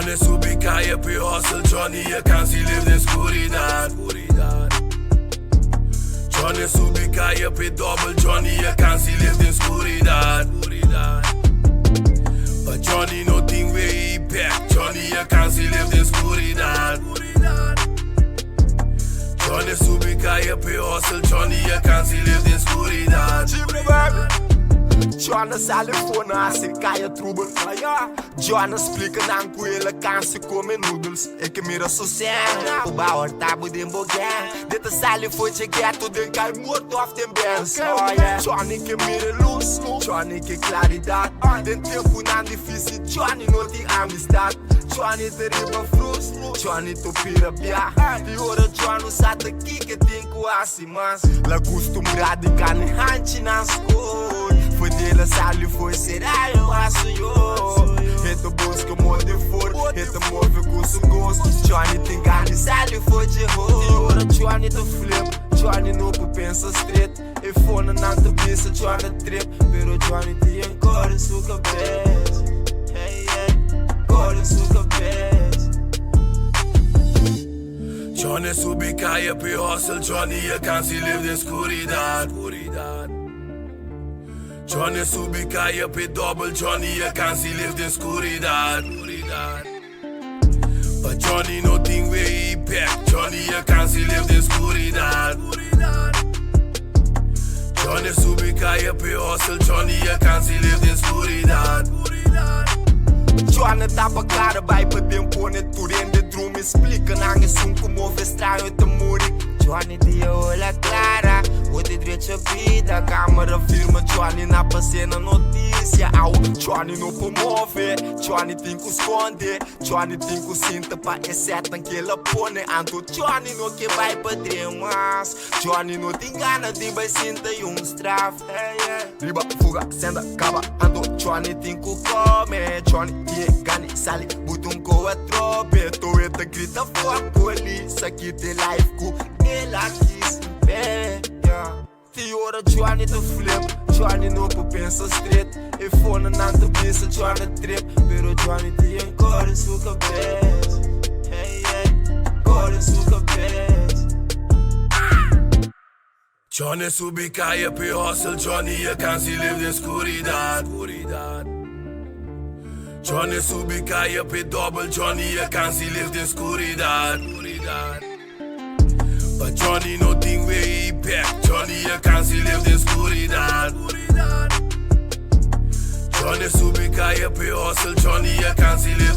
Johnny subica e pe hustle, Johnny e can si live din scuridat. Johnny subica e pe double, Johnny e can si live din scuridat. But Johnny no think way back, Johnny e can si live din scuridat. Johnny subica e pe hustle, Johnny e can si live din scuridat. Johnny sale fona se caia trouble. Johnny explica nan cu ele can se come noodles. E que mira sossego, o bauer tabu din bogan. Detta sale foi che ghetto den cai morto of dem bands. Johnny que mira luz, Johnny que claridade. Den tempo nan difícil, Johnny no tem amistade. Johnny te riba frus, Johnny tu pira bia. E ora Johnny sata aqui que tem com mas la costumbrada de carne hanchi nas cor. Foi dele sale foi será eu acho eu. Reta busca o molde for, reta move com o gosto. Johnny tem carne sale foi de rolo. E ora Johnny tu flip, Johnny no pensa straight. E fona na tu pensa Johnny trip. Pero Johnny tem encore sua cabeça. Hey hey, encore sua cabeça. Johnny subica e pe hustle, Johnny e can si live din scuridat. Johnny subica e pe double, Johnny e can si live din scuridat. But Johnny no think way back, Johnny e can si live din scuridat. Johnny subica e pe hustle, Johnny e can si live din scuridat. Johnny tapa cara, vai pra tempo, né? Turende drum, explica, não é som como ouve estranho, te muri. Johnny de olha clara, o de direita vida, câmera filma, Johnny na cena notícia. Au, Johnny não promove, Johnny tem que esconder, Johnny tem que sinta pra exceto que ela põe. Anto Johnny não que vai pra mas Johnny não tem gana de vai sinta e straf. Riba, fuga, senda, cava, anto Johnny tem que comer, Johnny tem gana, sale, butum com a trope. Toeta grita fuck polícia, aqui tem life com ela quis pé. Tem hora Johnny do flip, Johnny no pensa straight. E fona na tu pensa Johnny trip. Pero Johnny tem encore sua cabeça. Hey hey, encore sua cabeça. Johnny subica e pe hustle, Johnny e can si live din scuridat. Johnny subica e pe double, Johnny e can si live din scuridat. But Johnny no think way back, Johnny e can si live din scuridat. Johnny subica e pe hustle, Johnny e can si live